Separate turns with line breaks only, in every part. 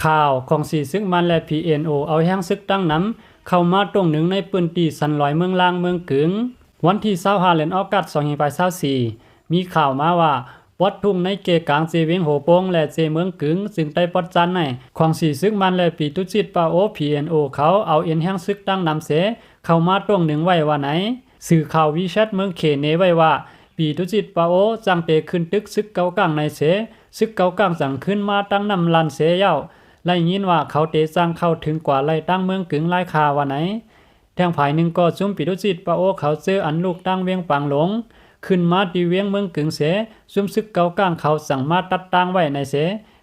ข่าวของสีซึกมันและ PNO เอาแห้งซึกตั้งน้ำเข้ามาตรงหนึ่งในปืนตีสันลอยเมืองล่างเมืองกึ๋งวันที่25เดือนออกัส2524มีข่าวมาว่าวัดทุ่งในเกกลางเจเวียงโหโปงและเจเมืองกึ๋งซึ่งใต้ปอดจันในของสีซึกมันและปีตุจิตปาโอ PNO เขาเอาเอ็นแห้งซึกตั้งน้ำเสเข้ามาตรงหนึ่งไว้ว่าไหนสื่อข่าววิชัดเมืองเขเนไว้ว่าปีตุจิตปาโอจังเปขึ้นตึกซึกเกากลางในเสซึกเกากลางจังขึ้นมาตั้งนำลันเสเย้าไล่ยินว่าเขาเตจังเข้าถึงกว่าไล่ตั้งเมืองกึ่งไล่คาว่าไหนแทงภายหนึ่งก็ซุ่มปิดุจิตปะโอเขาเจออันลูกตั้งเวียงปังหลงขึ้นมาตีเวียงเมืองกึ่งเสซุ่มซึกเกาก้างเขาสั่งมาตัดตั้งไว้ในเส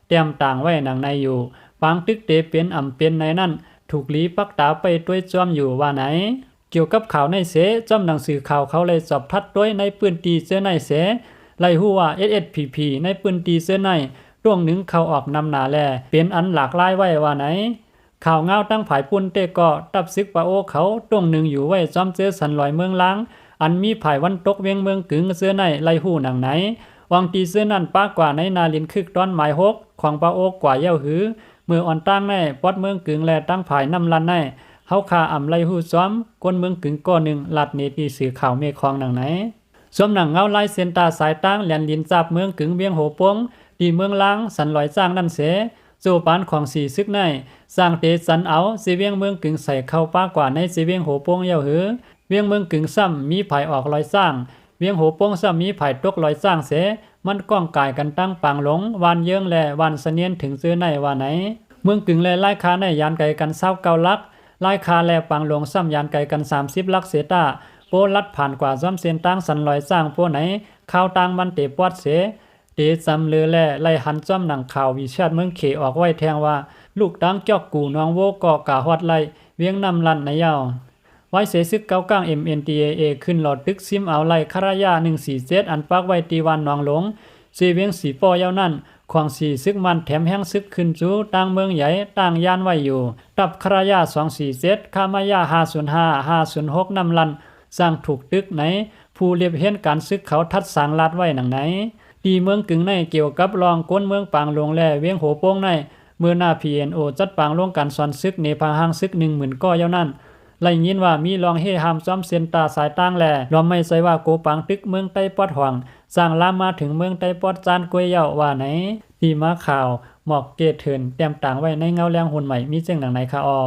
เตรียมต่างไว้หนังในอยู่ปางตึกเตเป็นอ่ำเป็นในนั่นถูกลีปักตาไปด้วยจอมอยู่ว่าไหนเกี่ยวกับข่าวในเสจอมหนังสือข่าวเขาเลยสอบทัดด้วยในปืนตีเสในเสไล่ฮู้ว่า SSPP ในปืนตีเสในร่วงหนึ่งเขาออกนำหนาแลเป็นอันหลากหลายไว้ว่าไหนข่าวเงาตั้งผายปุ่นเตก็ตับซึกปะโอเขาตรงหนึ่งอยู่ไว้จอมเจอสันลอยเมืองล้างอันมีผายวันตกเวียงเมืองกึ่งเสื้อในไล่หูหนังไหนวังตีเสื้อนั่นป้ากว่าในนาลินคึกต้อนหมาย6ของปะโอกว่าเย้าหือมืออ่อนตั้งในปอดเมืองกึ่งแลตั้งผายน้ำลันในเฮาคาอ่ำไล่หูซ้อมก้นเมืองกึ่งก้อหนึ่งลัดเนตีสื่อข่าวเมฆของหนังไหนสวมหนังเงาไล่เซนตาสายตั้งแหลนลินจับเมืองกึ่งเวียงโหปงตีเมืองล้างสันลอยจ้างนั่นเสโจปานของสีซึกในสร้างเตสันเอาสีเวียงเมืองกึ่งใส่เข้าป้ากว่าในสีเวียงโหปงเย้าหือเวียงเมืองกึ่งซ้ำมีไผออกลอยสร้างเวียงโหปงซ้ำมีไผตกลอยสร้างเสมันก้องกายกันตั้งปางหลงวานเยิงและวานเสนียนถึงซื้อในว่าไหนเมืองกึ่งและไล่คาในยานไกกัน29ลักไล่คาและปางหลงซ้ำยานไกกัน30ลักเสตาโปลัดผ่านกว่าซ้อมเส้นตั้งสันลอยสร้างโปไหนข้าวตังมันเตปอดเสเตจำเลือแลไล่หันจ้อมหนังข่าววิชาติเมืองเขออกไว้แทงว่าลูกตั้งจอกกูน้องโวก่อกะฮอดไล่เวียงนำลันในยาวไว้เสซึกเก้ากลาง MNDAA ขึ้นหลอดตึกซิมเอาไล่คารายา147อันปักไว้ตีวันนองหลงเสเวียงสีปอยาวนั่นของสีซึกมันแถมแห้งซึกขึ้นจูต่างเมืองใหญ่ต่างย่านไว้อยู่ตับคารายา247คามายา505 506นำลันสร้างถูกตึกไหนผู้เรียบเห็นการซึกเขาทัดสางลาดไว้หนังไหนตีเมืองกึ่งในเกี่ยวกับรองก้นเมืองปางลงแลเวียงโหโป้งในเมื่อหน้า PNO จัดปางลงการสอนซึกในพาหางซึก 10,000 ก้อยาวนั่นไล่ยินว่ามีรองเฮหามซ้อมเซนตาสายตั้งแลยอมไม่ใส่ว่าโกปางตึกเมืองใต้ปอดห่วงสร้างลามมาถึงเมืองใต้ปอดจานกวยเยาว่าไหนที่มาข่าวหมอกเกตเถินเตรียมต่างไว้ในเงาแรงหุ่นใหม่มีเจ้งหนังไหนคะออ